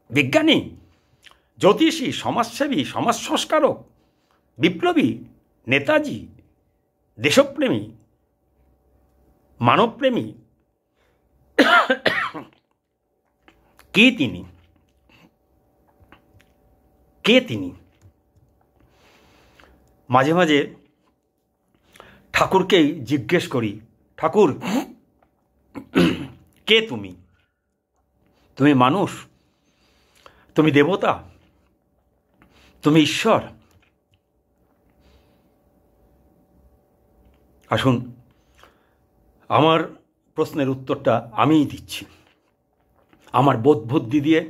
বিজ্ঞানী, জ্যোতিষী, সমাজসেবী, সমাজ সংস্কারক, বিপ্লবী, নেতাজি, দেশপ্রেমী, মানবপ্রেমী, কে তিনি? কে তিনি? মাঝে মাঝে ঠাকুরকেই জিজ্ঞেস করি, ঠাকুর কে তুমি? তুমি মানুষ? তুমি দেবতা? তুমি ঈশ্বর? আসুন আমার প্রশ্নের উত্তরটা আমিই দিচ্ছি। আমার বোধ বুদ্ধি দিয়ে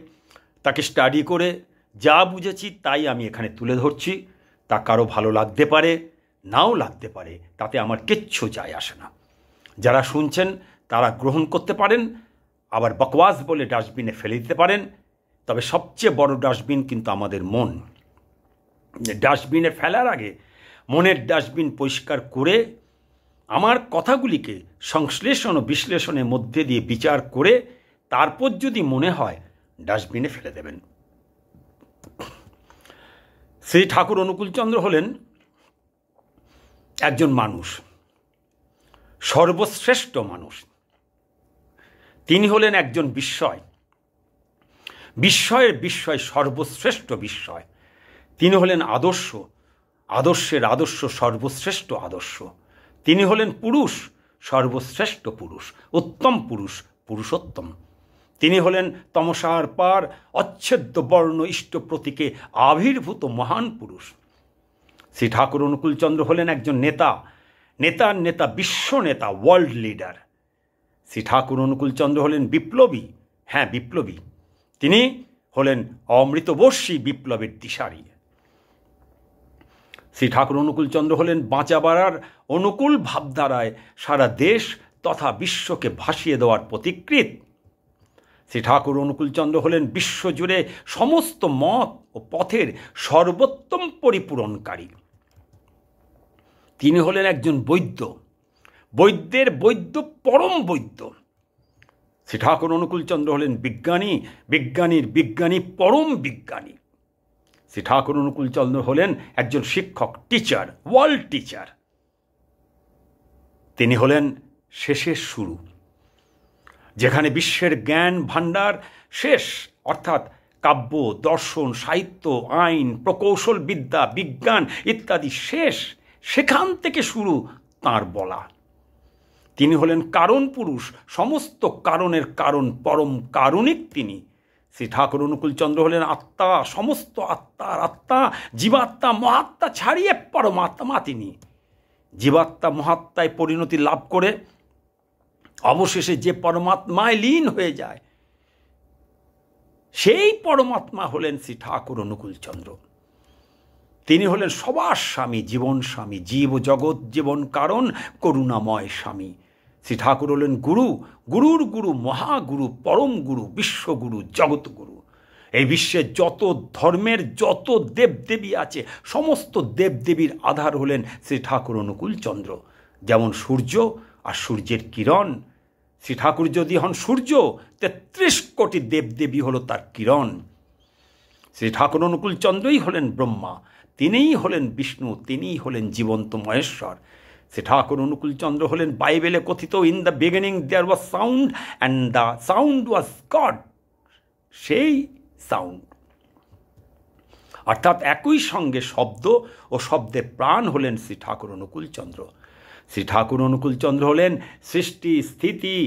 তাকে স্টাডি করে যা বুঝেছি তাই আমি এখানে তুলে ধরছি। তা কারো ভালো লাগতে পারে, নাও লাগতে পারে, তাতে আমার কিচ্ছু যায় আসে না। যারা শুনছেন তারা গ্রহণ করতে পারেন, আবার বকওয়াস বলে ডাস্টবিনে ফেলে দিতে পারেন। তবে সবচেয়ে বড় ডাস্টবিন কিন্তু আমাদের মন। ডাস্টবিনে ফেলার আগে মনের ডাস্টবিন পরিষ্কার করে আমার কথাগুলিকে সংশ্লেষণ ও বিশ্লেষণের মধ্যে দিয়ে বিচার করে তারপর যদি মনে হয় ডাস্টবিনে ফেলে দেবেন। শ্রী ঠাকুর অনুকূলচন্দ্র হলেন একজন মানুষ, সর্বশ্রেষ্ঠ মানুষ। তিনি হলেন একজন বিস্ময়, বিস্ময়ের বিস্ময়, সর্বশ্রেষ্ঠ বিস্ময়। তিনি হলেন আদর্শ, আদর্শের আদর্শ, সর্বশ্রেষ্ঠ আদর্শ। তিনি হলেন পুরুষ, সর্বশ্রেষ্ঠ পুরুষ, উত্তম পুরুষ, পুরুষোত্তম। তিনি হলেন তমসার পার অচ্ছেদ্য বর্ণ ইষ্ট প্রতীকে আবির্ভূত মহান পুরুষ। শ্রী ঠাকুর অনুকূলচন্দ্র হলেন একজন নেতা, নেতার নেতা, বিশ্ব নেতা, ওয়ার্ল্ড লিডার। শ্রী ঠাকুর অনুকূলচন্দ্র হলেন বিপ্লবী, হ্যাঁ বিপ্লবী। তিনি হলেন অমৃতবর্ষী বিপ্লবের দিশারি। শ্রী ঠাকুর অনুকূলচন্দ্র হলেন বাঁচাবার অনুকূল ভাবধারায় সারা দেশ তথা বিশ্বকে ভাসিয়ে দেওয়ার প্রতিকৃত। শ্রী ঠাকুর অনুকূলচন্দ্র হলেন বিশ্বজুড়ে সমস্ত মত ও পথের সর্বোত্তম পরিপূরণকারী। তিনি হলেন একজন বৈদ্য, বৈদ্যের বৈদ্য, পরম বৈদ্য। শ্রী ঠাকুর অনুকূলচন্দ্র হলেন বিজ্ঞানী, বিজ্ঞানীর বিজ্ঞানী, পরম বিজ্ঞানী। শ্রী ঠাকুর অনুকূলচন্দ্র হলেন একজন শিক্ষক, টিচার, ওয়ার্ল্ড টিচার। তিনি হলেন শেষের শুরু, যেখানে বিশ্বের জ্ঞান ভাণ্ডার শেষ, অর্থাৎ কাব্য, দর্শন, সাহিত্য, আইন, প্রকৌশল বিদ্যা, বিজ্ঞান ইত্যাদি শেষ, সেখান থেকে শুরু তাঁর বলা। তিনি হলেন কারণ পুরুষ, সমস্ত কারণের কারণ, পরম কারণিক তিনি। শ্রী ঠাকুর অনুকূলচন্দ্র হলেন আত্মা, সমস্ত আত্মার আত্মা, জীবাত্মা মহাত্মা ছাড়িয়ে পরমাত্মা তিনি। জীবাত্মা মহাত্মায় পরিণতি লাভ করে অবশেষে যে পরমাত্মায় লীন হয়ে যায়, সেই পরমাত্মা হলেন শ্রী ঠাকুর অনুকূলচন্দ্র। তিনি হলেন সবার স্বামী, জীবন স্বামী, জীব জগৎ জীবন কারণ, করুণাময় স্বামী। শ্রী ঠাকুর হলেন গুরু, গুরুর গুরু, মহাগুরু, পরম গুরু, বিশ্বগুরু, জগৎগুরু। এই বিশ্বের যত ধর্মের যত দেবদেবী আছে, সমস্ত দেবদেবীর আধার হলেন শ্রী ঠাকুর অনুকূলচন্দ্র। যেমন সূর্য আর সূর্যের কিরণ, শ্রী ঠাকুর যদি হন সূর্য, ৩৩ কোটি দেবদেবী হলো তার কিরণ। শ্রী ঠাকুর অনুকূলচন্দ্রই হলেন ব্রহ্মা, তিনিই হলেন বিষ্ণু, তিনিই হলেন জীবন্ত মহেশ্বর। শ্রী ঠাকুর অনুকূলচন্দ্র হলেন বাইবেলে কথিত in the beginning there was sound and the sound was God, সেই সাউন্ড। অর্থাৎ একই সঙ্গে শব্দ ও শব্দের প্রাণ হলেন শ্রী ঠাকুর অনুকূলচন্দ্র। শ্রী ঠাকুর অনুকূলচন্দ্র হলেন সৃষ্টি, স্থিতি,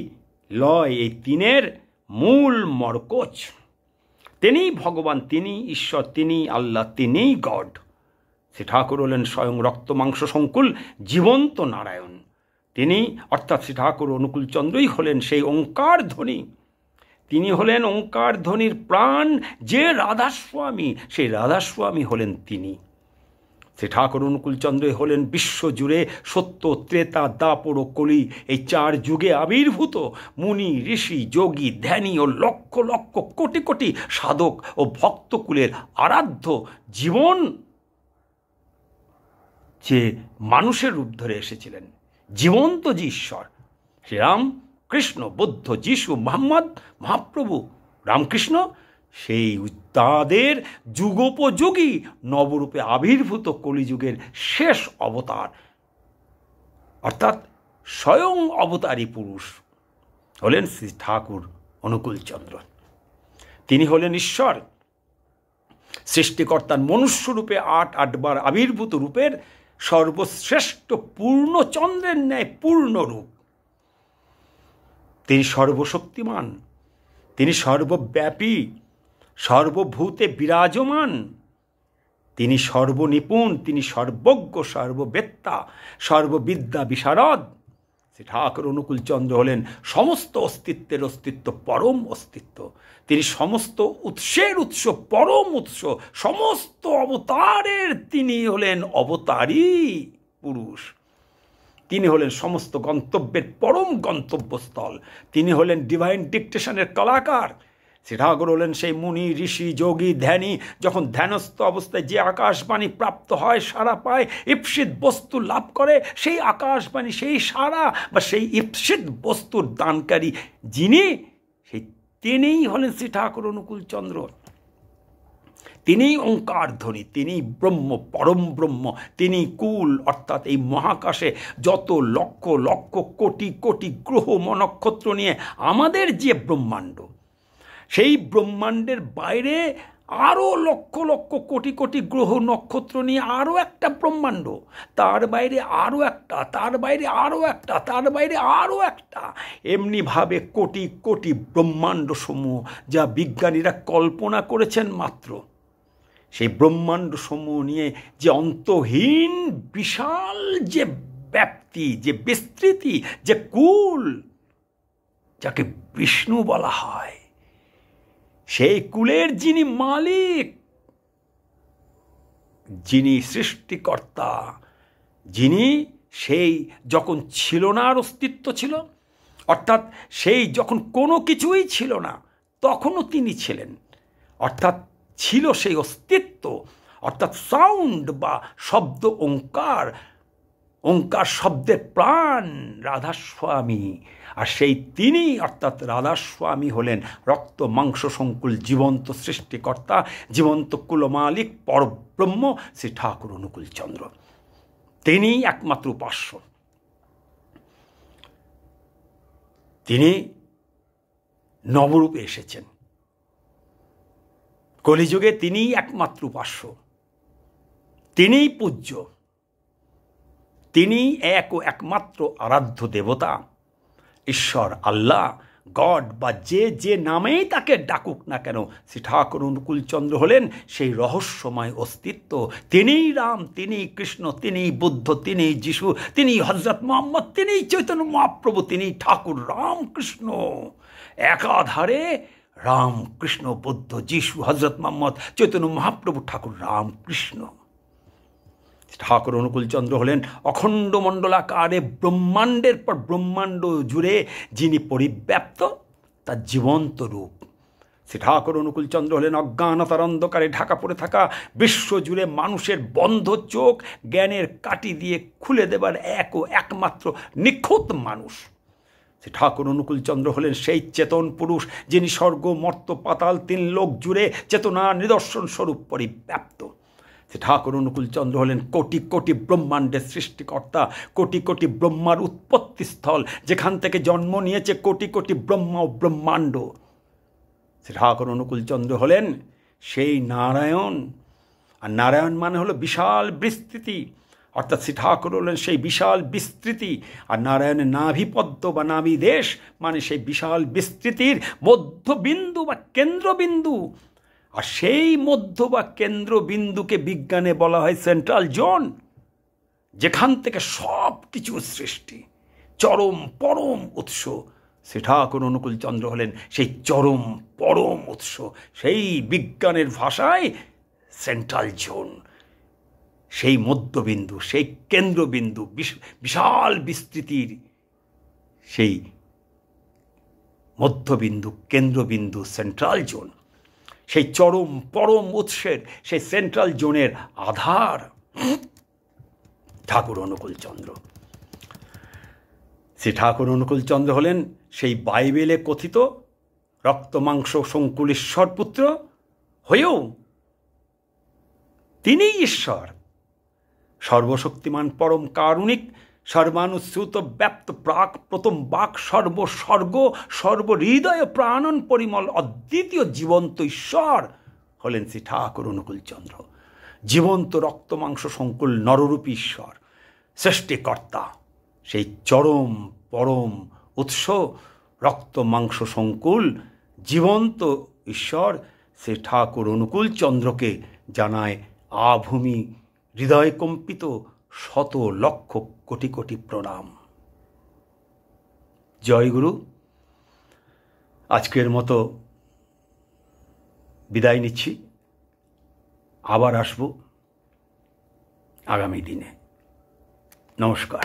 লয়, এই তিনের মূল মরকজ। তিনিই ভগবান, তিনি ঈশ্বর, তিনি আল্লাহ, তিনিই গড। শ্রী ঠাকুর হলেন স্বয়ং রক্ত মাংস সংকুল জীবন্ত নারায়ণ। তিনি অর্থাৎ শ্রী ঠাকুর অনুকূলচন্দ্রই হলেন সেই ওঙ্কার ধ্বনি। তিনি হলেন ওঙ্কার ধ্বনির প্রাণ, যে রাধাস্বামী, সেই রাধাস্বামী হলেন তিনি। শ্রী ঠাকুর অনুকূলচন্দ্রই হলেন বিশ্বজুড়ে সত্য, ত্রেতা, দাপর ও কলি, এই 4 যুগে আবির্ভূত মুনি, ঋষি, যোগী, ধ্যানী ও লক্ষ লক্ষ কোটি কোটি সাধক ও ভক্তকুলের আরাধ্য জীবন, যে মানুষের রূপ ধরে এসেছিলেন, জীবন্ত যে ঈশ্বর, শ্রীরাম, কৃষ্ণ, বুদ্ধ, যিশু, মোহাম্মদ, মহাপ্রভু রামকৃষ্ণ, সেই তাদের যুগোপযোগী নবরূপে আবির্ভূত কলিযুগের শেষ অবতার, অর্থাৎ স্বয়ং অবতারী পুরুষ হলেন শ্রী ঠাকুর অনুকূলচন্দ্র। তিনি হলেন ঈশ্বর, সৃষ্টিকর্তার মনুষ্যরূপে ৮ বার আবির্ভূত রূপের সর্বশ্রেষ্ঠ পূর্ণচন্দ্রের ন্যায় পূর্ণ রূপ। তিনি সর্বশক্তিমান, তিনি সর্বব্যাপী, সর্বভূতে বিরাজমান, তিনি সর্বনিপুণ, তিনি সর্বজ্ঞ, সর্ববেত্তা, সর্ববিদ্যা বিশারদ। শ্রী ঠাকুর অনুকূলচন্দ্র হলেন সমস্ত অস্তিত্বের অস্তিত্ব, পরম অস্তিত্ব। তিনি সমস্ত উৎসের উৎস, পরম উৎস, সমস্ত অবতারের তিনি হলেন অবতারী পুরুষ। তিনি হলেন সমস্ত গন্তব্যের পরম গন্তব্যস্থল। তিনি হলেন ডিভাইন ডিকটেশনের কলাকার। শ্রী ঠাকুর হলেন সেই মুনি ঋষি যোগী ধ্যানী, যখন ধ্যানস্থ অবস্থায় যে আকাশবাণী প্রাপ্ত হয়, সারা পায়, ঈপ্সিত বস্তু লাভ করে, সেই আকাশবাণী, সেই সারা বা সেই ঈপ্সিত বস্তুর দানকারী যিনি, তিনিই হলেন শ্রী ঠাকুর অনুকূলচন্দ্র। তিনিই ওঙ্কারধ্বনি, তিনিই ব্রহ্ম, পরম ব্রহ্ম, তিনি কুল, অর্থাৎ এই মহাকাশে যত লক্ষ লক্ষ কোটি কোটি গ্রহ নক্ষত্র নিয়ে আমাদের যে ব্রহ্মাণ্ড, সেই ব্রহ্মাণ্ডের বাইরে আরও লক্ষ লক্ষ কোটি কোটি গ্রহ নক্ষত্র নিয়ে আরও একটা ব্রহ্মাণ্ড, তার বাইরে আরও একটা, তার বাইরে আরও একটা, তার বাইরে আরও একটা, এমনিভাবে কোটি কোটি ব্রহ্মাণ্ড সমূহ যা বিজ্ঞানীরা কল্পনা করেছেন মাত্র। সেই ব্রহ্মাণ্ড সমূহ নিয়ে যে অন্তহীন বিশাল যে ব্যাপ্তি, যে বিস্তৃতি, যে কুল, যাকে বিষ্ণু বলা হয়, সেই কুলের যিনি মালিক, যিনি সৃষ্টিকর্তা, যিনি সেই যখন ছিল না আর অস্তিত্ব ছিল, অর্থাৎ সেই যখন কোনো কিছুই ছিল না তখনও তিনি ছিলেন, অর্থাৎ ছিল সেই অস্তিত্ব, অর্থাৎ সাউন্ড বা শব্দ, ওঙ্কার, ওঙ্কার শব্দের প্রাণ রাধাস্বামী। আর সেই তিনি অর্থাৎ রাধাস্বামী হলেন রক্ত মাংস সংকুল জীবন্ত সৃষ্টিকর্তা, জীবন্ত কুলমালিক পরব্রহ্ম শ্রী ঠাকুর অনুকূলচন্দ্র। তিনি একমাত্র উপাস্য। তিনি নবরূপে এসেছেন। কলিযুগে তিনিই একমাত্র উপাস্য, তিনিই পূজ্য, তিনি এক ও একমাত্র আরাধ্য দেবতা, ঈশ্বর, আল্লাহ, গড বা যে যে নামেই তাকে ডাকুক না কেন, শ্রী ঠাকুর অনুকূলচন্দ্র হলেন সেই রহস্যময় অস্তিত্ব। তিনিই রাম, তিনিই কৃষ্ণ, তিনিই বুদ্ধ, তিনিই যিশু, তিনিই হযরত মুহাম্মদ, তিনিই চৈতন্য মহাপ্রভু, তিনিই ঠাকুর রামকৃষ্ণ। একাধারে রাম, কৃষ্ণ, বুদ্ধ, যিশু, হযরত মুহাম্মদ, চৈতন্য মহাপ্রভু, ঠাকুর রামকৃষ্ণ। ঠাকুর অনুকূলচন্দ্র হলেন অখণ্ড মণ্ডলাকারে ব্রহ্মাণ্ডের পর ব্রহ্মাণ্ড জুড়ে যিনি পরিব্যাপ্ত, তার জীবন্ত রূপ। শ্রী ঠাকুর অনুকূলচন্দ্র হলেন অজ্ঞানতার অন্ধকারে ঢাকা পড়ে থাকা বিশ্ব জুড়ে মানুষের বন্ধ চোখ জ্ঞানের কাঠি দিয়ে খুলে দেবার এক ও একমাত্র নিখুঁত মানুষ। শ্রী ঠাকুর অনুকূলচন্দ্র হলেন সেই চেতন পুরুষ যিনি স্বর্গ, মর্ত্য, পাতাল, তিন লোক জুড়ে চেতনা নিদর্শন স্বরূপ পরিব্যাপ্ত। শ্রী ঠাকুর অনুকূলচন্দ্র হলেন কোটি কোটি ব্রহ্মাণ্ডের সৃষ্টিকর্তা, কোটি কোটি ব্রহ্মার উৎপত্তিস্থল, যেখান থেকে জন্ম নিয়েছে কোটি কোটি ব্রহ্মা ও ব্রহ্মাণ্ড। শ্রী ঠাকুর অনুকূলচন্দ্র হলেন সেই নারায়ণ, আর নারায়ণ মানে হলো বিশাল বিস্তৃতি, অর্থাৎ শ্রী ঠাকুর হলেন সেই বিশাল বিস্তৃতি, আর নারায়ণের নাভিপদ্ম বা নাভিদেশ মানে সেই বিশাল বিস্তৃতির মধ্যবিন্দু বা কেন্দ্রবিন্দু। আর সেই মধ্য বা কেন্দ্রবিন্দুকে বিজ্ঞানে বলা হয় সেন্ট্রাল জোন, যেখান থেকে সব কিছুর সৃষ্টি, চরম পরম উৎস। শ্রী ঠাকুর অনুকূলচন্দ্র হলেন সেই চরম পরম উৎস, সেই বিজ্ঞানের ভাষায় সেন্ট্রাল জোন, সেই মধ্যবিন্দু, সেই কেন্দ্রবিন্দু, বিশাল বিস্তৃতির সেই মধ্যবিন্দু, কেন্দ্রবিন্দু, সেন্ট্রাল জোন, সেই চরম পরম উৎসের সেই সেন্ট্রাল জোনের আধার ঠাকুর অনুকূলচন্দ্র। শ্রী ঠাকুর অনুকূলচন্দ্র হলেন সেই বাইবেলে কথিত রক্ত মাংস সংকুল ঈশ্বর পুত্র হয়েও তিনিই ঈশ্বর, সর্বশক্তিমান পরম কারুণিক, সর্বানুশ্রুত ব্যাপ্ত প্রাক প্রথম বাক সর্বস্বর্গ সর্বহৃদয় প্রাণন পরিমল অদ্বিতীয় জীবন্ত ঈশ্বর হলেন শ্রী ঠাকুর অনুকূলচন্দ্র। জীবন্ত রক্ত মাংস সংকুল নররূপী ঈশ্বর, সৃষ্টিকর্তা, সেই চরম পরম উৎস রক্ত মাংস সংকুল জীবন্ত ঈশ্বর শ্রী ঠাকুর অনুকূলচন্দ্রকে জানায় আভূমি হৃদয় কম্পিত শত লক্ষ কোটি কোটি প্রণাম। জয় গুরু। আজকের মতো বিদায় নিচ্ছি, আবার আসব আগামী দিনে। নমস্কার।